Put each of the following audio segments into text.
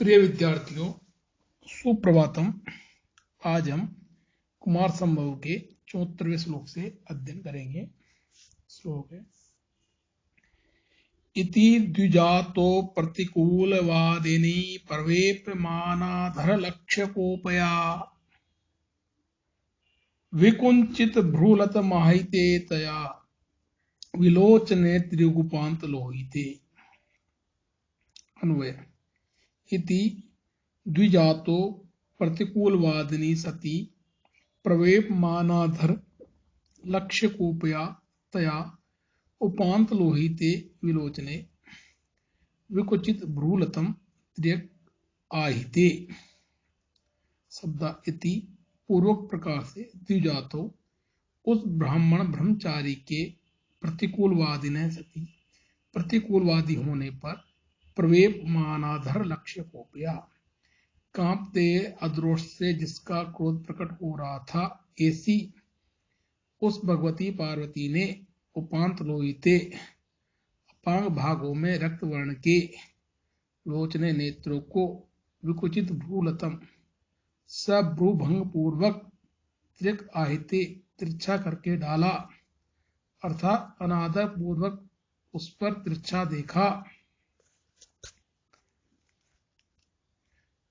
प्रिय विद्यार्थियों, सुप्रभातम। आज हम कुमार संभव के 74वें श्लोक से अध्ययन करेंगे। श्लोक है, इति द्विजातो प्रतिकूलवादिनी पर्वेप्यमानाधर लक्ष्यकोपया विकुंचित भ्रूलत माहिते तया विलोचने त्रिगुपांत लोहिते। अन्वय। इति द्विजातो प्रतिकूलवादिनी सती प्रवेपमानाधर लक्ष्यकोपया तया उपांत लोहिते विलोचने विकुचित भ्रूलतम त्र्यक आहिते। शब्द इति पूर्वक प्रकार से द्विजातो उस ब्राह्मण ब्रह्मचारी के प्रतिकूलवादी ने सती प्रतिकूलवादी होने पर प्रवेपमानाधर लक्ष्यकोपया कांपते अद्रोष से जिसका क्रोध प्रकट हो रहा था, ऐसी उस भगवती पार्वती ने उपांत लोहिते अपांग भागों में रक्त वर्ण के लोचने नेत्रों को विकुचित भ्रूलतम सभ्रूभंग पूर्वक त्रिक आहिते तिरछा करके डाला, अर्थात अनादर पूर्वक उस पर तिरछा देखा।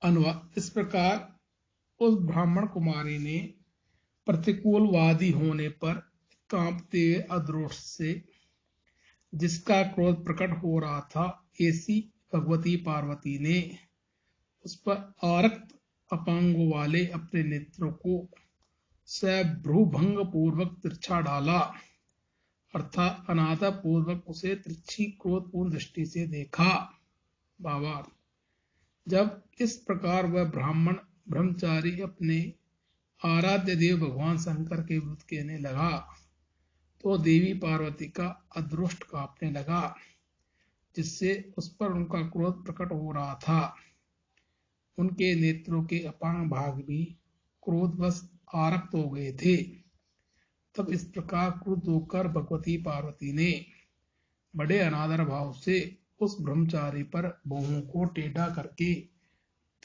अनुवाद। इस प्रकार उस ब्राह्मण कुमारी ने प्रतिकूलवादी होने पर कांपते अद्रोष से जिसका क्रोध प्रकट हो रहा था, ऐसी भगवती पार्वती ने उस पर आरक्त अपांगों वाले अपने नेत्रों को सभ्रूभंग पूर्वक तिरछा डाला, अर्थात अनादर पूर्वक उसे तिरछी क्रोधपूर्ण दृष्टि से देखा। भावार्थ। जब इस प्रकार वह ब्राह्मण ब्रह्मचारी अपने आराध्य देव भगवान शंकर के विरुद्ध कहने लगा, तो देवी पार्वती का अदृष्ट कांपने लगा, जिससे उस पर उनका क्रोध प्रकट हो रहा था। उनके नेत्रों के अपांग भाग भी क्रोधवश आरक्त हो गए थे। तब इस प्रकार क्रुद्ध होकर भगवती पार्वती ने बड़े अनादर भाव से उस ब्रह्मचारी पर बाहों को टेढ़ा करके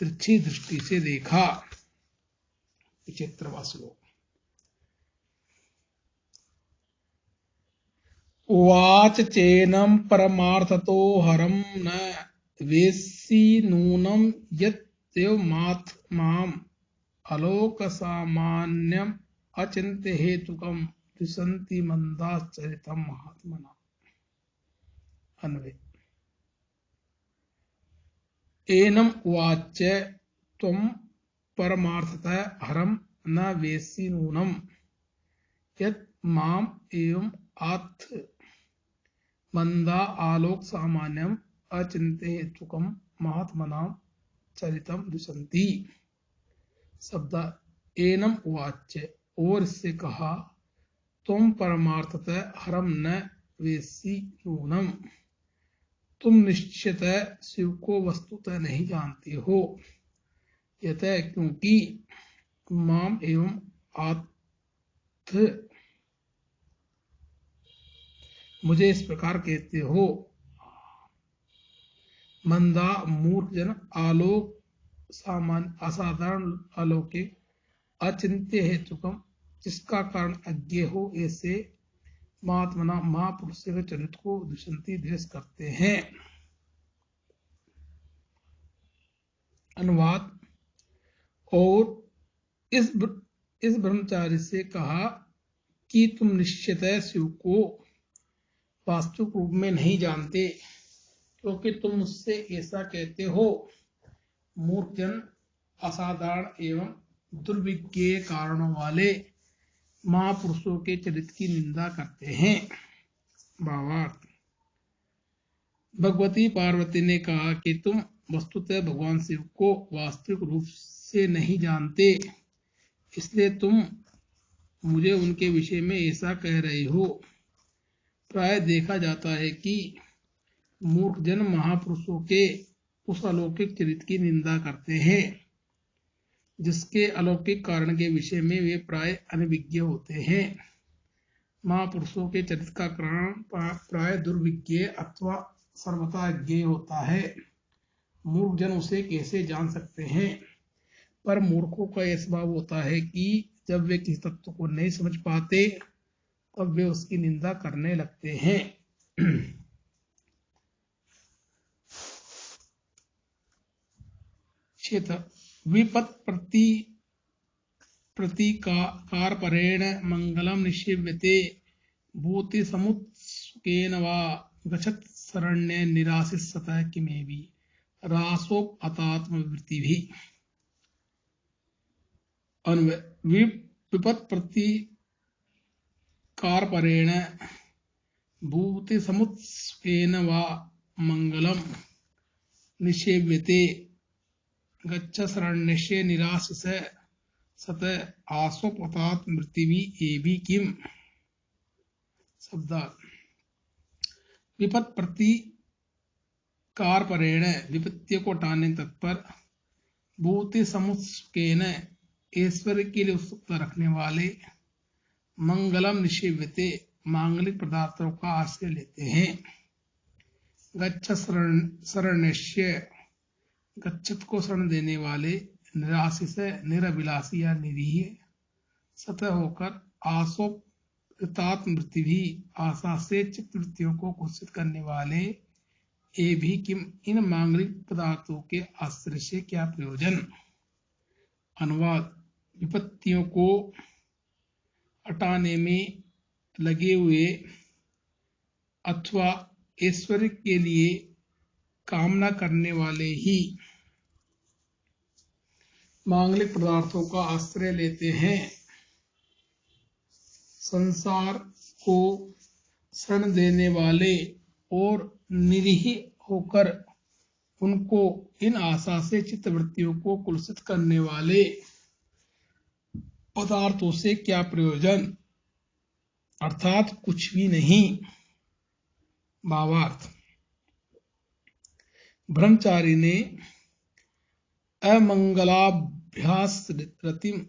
तिरछी दृष्टि से देखा। 75वां श्लोक। उवाच चेनं परमार्थतो हरं न वेत्सि नूनं यत्तेवमाथ माम् अलोक सामान्यम् अचिन्त्य हेतुकं द्विषन्ति मंदाश्चरितं महात्मना। अन्वय। एनम उवाच त्वं परमार्थतः हरं न वेत्सि नूनं यत् माम् एवम् आथ मंदा आलोक सामान्यम अचिन्त्य हेतुकं महात्मनां चरितं द्विषन्ति। शब्द एनम उवाच, और इससे कहा, तुम परमार्थतः हरम न वेत्सि नूनम, तुम निश्चितः शिव को वस्तुतः नहीं जानते हो। यतः क्योंकि माम एवं आथ मुझे इस प्रकार कहते हो। मंदा मूर्ख जन आलोक सामान्य असाधारण अलौकिक अचिंत्य हेतुकम जिसका कारण अज्ञेय हो, ऐसे महात्मना महापुरुष के चरित्र को दुष्यंती द्वेष करते हैं। अनुवाद। और इस ब्रह्मचारी से कहा कि तुम निश्चितः शिव को वास्तविक रूप में नहीं जानते, क्योंकि तुम मुझसे ऐसा कहते हो। मूर्ख जन असाधारण एवं दुर्विज्ञेय कारणों वाले महापुरुषों के चरित्र की निंदा करते हैं। भावार्थ। भगवती पार्वती ने कहा कि तुम वस्तुतः भगवान शिव को वास्तविक रूप से नहीं जानते, इसलिए तुम मुझे उनके विषय में ऐसा कह रहे हो। प्राय देखा जाता है कि मूर्ख जन महापुरुषों के उस अलौकिक चरित्र की निंदा करते हैं जिसके अलौकिक कारण के विषय में वे प्राय अनभिज्ञ होते हैं। महापुरुषों के चरित्र का कारण प्राय दुर्विज्ञेय अथवा सर्वथा अज्ञेय होता है। मूर्ख जन उसे कैसे जान सकते हैं। पर मूर्खों का यह स्वभाव होता है कि जब वे किसी तत्व को नहीं समझ पाते तब वे उसकी निंदा करने लगते हैं। विपत् प्रतीकारपरेण मंगलम निषेव्यते भूति समुत्सुकेन वा गच्छत् शरण्ये निराशिसतः किमेवि रासोपहतात्मवृत्तिभिः। विपत् प्रतीकारपरेण भूति समुत्सुकेन वा मंगलम निषेव्यते गच्छ शरण्यस्य निराशिसः सत आसोपहतात् मृत्युभिः एवि किम। शब्द विपत् प्रतिकारपरेण विपत्तियों को हटाने तत्पर, भूति समुत्सुकेन ऐश्वर्य के लिए उत्सुकता रखने वाले, मंगलम निषेव्यते मांगलिक पदार्थों का आश्रय लेते हैं, गच्छ शरण्यस्य गच्छत को शरण देने वाले, निराशिष निरभिलाषी या निरीह, सतह होकर आसोपहतात् मृत्यु भी आशा से चित्त वृत्तियों को कुत्सित करने वाले, ये भी किम इन मांगलिक पदार्थों के आश्रय से क्या प्रयोजन। अनुवाद विपत्तियों को हटाने में लगे हुए अथवा ऐश्वर्य के लिए कामना करने वाले ही मांगलिक पदार्थों का आश्रय लेते हैं। संसार को शरण देने वाले और निरीह होकर उनको इन आशा से चित्तवृत्तियों को कुलसित करने वाले पदार्थों से क्या प्रयोजन, अर्थात कुछ भी नहीं। भावार्थ ब्रह्मचारी ने अमंगलाभ्यास रतिम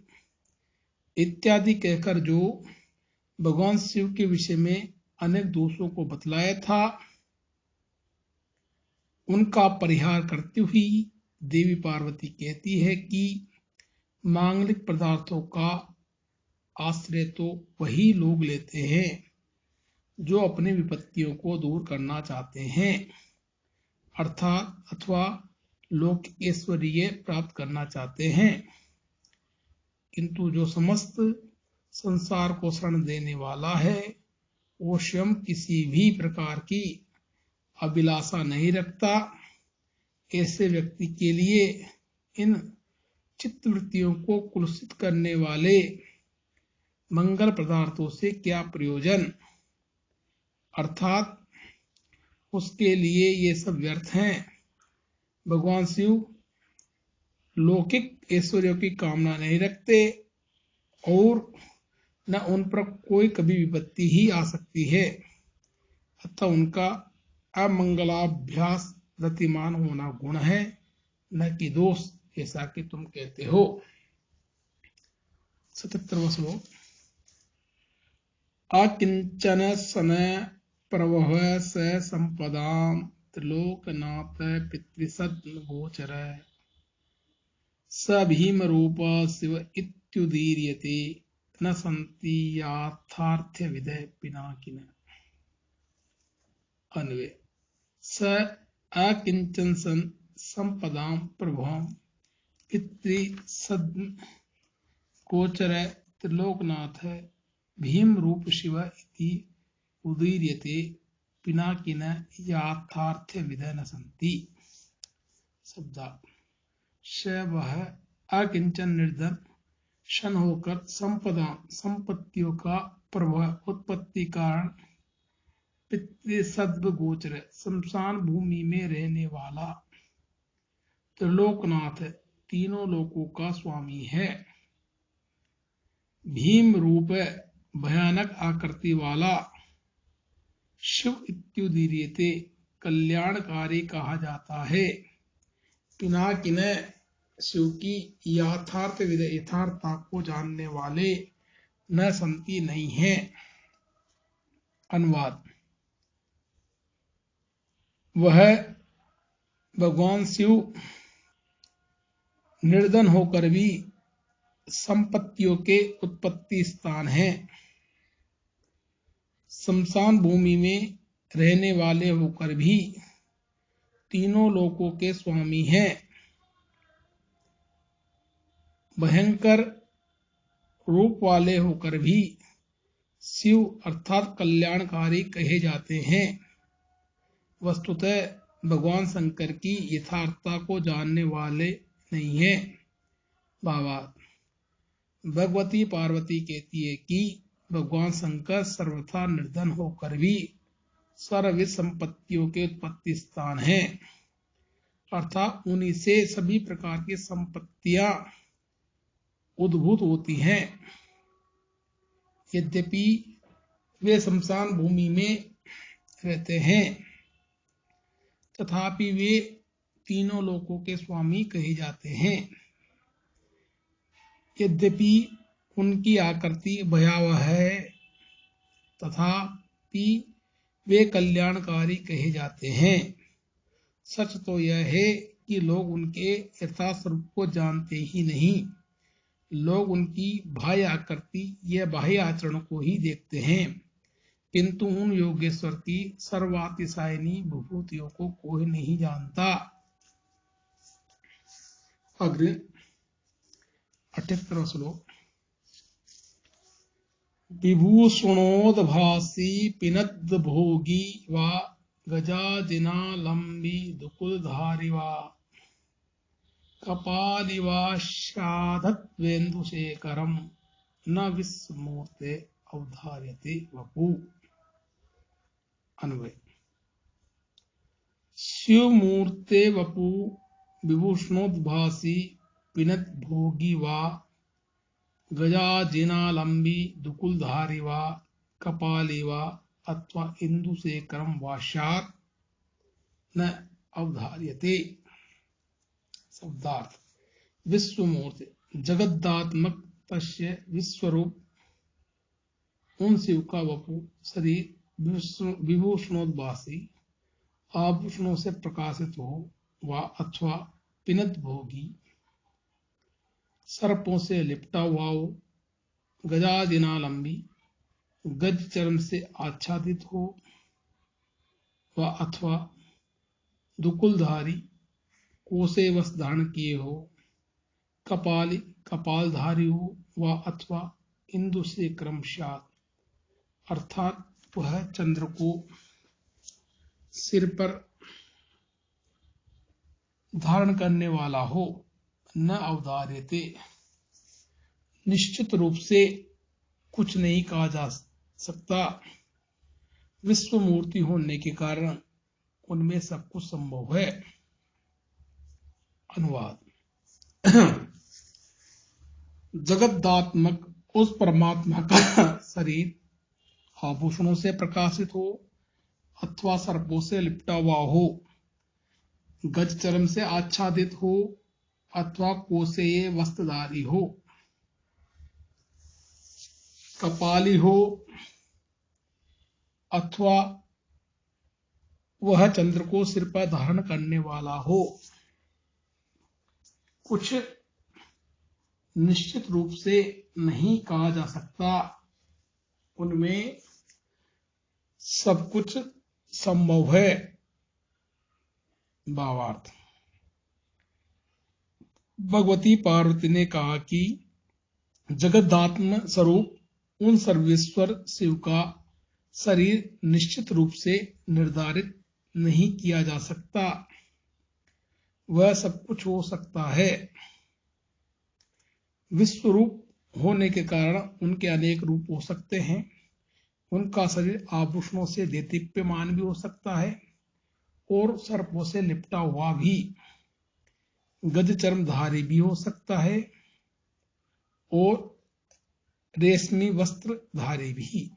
इत्यादि कहकर जो भगवान शिव के विषय में अनेक दोषों को बतलाया था, उनका परिहार करती हुई देवी पार्वती कहती है कि मांगलिक पदार्थों का आश्रय तो वही लोग लेते हैं जो अपनी विपत्तियों को दूर करना चाहते हैं, अर्थात अथवा लोक ऐश्वर्य प्राप्त करना चाहते हैं, किंतु जो समस्त संसार को शरण देने वाला है वो स्वयं किसी भी प्रकार की अभिलाषा नहीं रखता। ऐसे व्यक्ति के लिए इन चित्तवृत्तियों को कुलसित करने वाले मंगल पदार्थों से क्या प्रयोजन, अर्थात उसके लिए ये सब व्यर्थ हैं। भगवान शिव लौकिक ऐश्वर्यों की कामना नहीं रखते और न उन पर कोई कभी विपत्ति ही आ सकती है, अतः उनका अमंगलाभ्यास रतिमान होना गुण है, न कि दोष, ऐसा कि तुम कहते हो। 77वां श्लोक। अकिंचन सन प्रवह स संपदाम त्रिलोकनाथ पितृसद्म गोचर स भीम रूप शिव इत्युदीर्यते न संति याथार्थ्य विदय पिनाकिन। अन्वय स अकिंचन सन संपदाम प्रभुम पितृसद्म गोचर त्रिलोकनाथ भीम रूप शिव इति उदीर्यते पिनाकिन याथार्थ्य विदय न संति। शब्दार्थ श वह अकिंचन निर्धन, शन होकर, संपदा संपत्तियों का, प्रभव उत्पत्ति कारण, पितृसद्म गोचर शमशान भूमि में रहने वाला, त्रिलोकनाथ तीनों लोकों का स्वामी है, भीम रूप भयानक आकृति वाला, शिव इत्युदीर्यते कल्याणकारी कहा जाता है, पिनाकिन शिव की यथार्थ विदय यथार्थता को जानने वाले न संति नहीं है। अनुवाद वह भगवान शिव निर्धन होकर भी संपत्तियों के उत्पत्ति स्थान हैं। शमशान भूमि में रहने वाले होकर भी तीनों लोकों के स्वामी हैं। भयंकर रूप वाले होकर भी शिव अर्थात कल्याणकारी कहे जाते हैं। वस्तुतः भगवान शंकर की यथार्थता को जानने वाले नहीं है। भावार्थ, भगवती पार्वती कहती है कि भगवान शंकर सर्वथा निर्धन होकर भी सर्वविध संपत्तियों के उत्पत्ति स्थान हैं, अर्थात उन्हीं से सभी प्रकार की संपत्तियां उद्भूत होती हैं। यद्यपि वे शमशान भूमि में रहते हैं, तथापि वे तीनों लोकों के स्वामी कहे जाते हैं। यद्यपि उनकी आकृति भयावह है, तथापि वे कल्याणकारी कहे जाते हैं। सच तो यह है कि लोग उनके यथार्थ स्वरूप को जानते ही नहीं। लोग उनकी बाह्य आकृति या बाह्य आचरण को ही देखते हैं, किंतु उन योगेश्वर की सर्वातिशायिनी विभूतियों को कोई नहीं जानता। अग्र 78वां श्लोक। विभूषणोद्भासी पिनद् भोगी वा गजाजिनालंबी दुकुलधारी वा कपालिवाशाधत्वेन्दुशेखरं न विस्मूर्ते अवधार्यते वपु। अन्वय। शिवमूर्ते वपु विभूषणोद्भासी पिनद् भोगी वा गजाजिनालंबी दुकुलधारी वा कपाली वा अथवा इंदुशेखरं वाशात् न अवधार्यते। शब्दार्थ। विश्वमूर्ति जगदात्मक तस्य विश्वरूप उन शिव का वपु शरीर विभूषणोद्भासी आभूषणों से प्रकाशित हो वा अथवा पिनद् भोगी सर्पों से लिपटा हुआ हो, गजादिनालंबी गज चर्म से आच्छादित हो वा अथवा दुकुलधारी कोसे वस्त्र धारण किए हो, कपालधारी हो वा अथवा इंदु से क्रमशात अर्थात वह चंद्र को सिर पर धारण करने वाला हो, न अवधार्यते निश्चित रूप से कुछ नहीं कहा जा सकता। विश्व मूर्ति होने के कारण उनमें सब कुछ संभव है। अनुवाद। जगदात्मक उस परमात्मा का शरीर आभूषणों से प्रकाशित हो अथवा सर्पों से लिपटा हुआ हो, गज चर्म से आच्छादित हो अथवा कोसेय वस्त्रधारी हो, कपाली हो अथवा वह चंद्र को सिर पर धारण करने वाला हो, कुछ निश्चित रूप से नहीं कहा जा सकता। उनमें सब कुछ संभव है। भावार्थ। भगवती पार्वती ने कहा कि जगदात्म स्वरूप उन सर्वेश्वर शिव का शरीर निश्चित रूप से निर्धारित नहीं किया जा सकता। वह सब कुछ हो सकता है। विश्व रूप होने के कारण उनके अनेक रूप हो सकते हैं। उनका शरीर आभूषणों से देदीप्यमान भी हो सकता है और सर्पों से लिपटा हुआ भी, गज चर्मधारी भी हो सकता है और रेशमी वस्त्रधारी भी।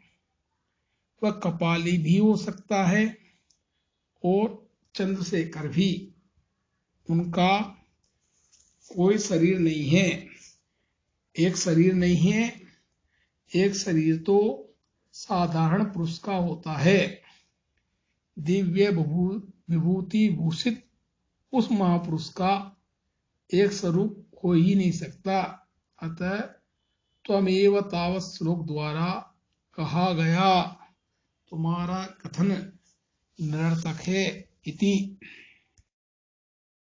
वह कपाली भी हो सकता है और चंद्रशेखर भी। उनका कोई शरीर नहीं है। एक शरीर नहीं है। एक शरीर तो साधारण पुरुष का होता है। दिव्य विभूति भूषित उस महापुरुष का एक स्वरूप हो ही नहीं सकता। अतः त्वमेव तावत् श्लोक द्वारा कहा गया, तुम्हारा कथन निरर्थक है। इति।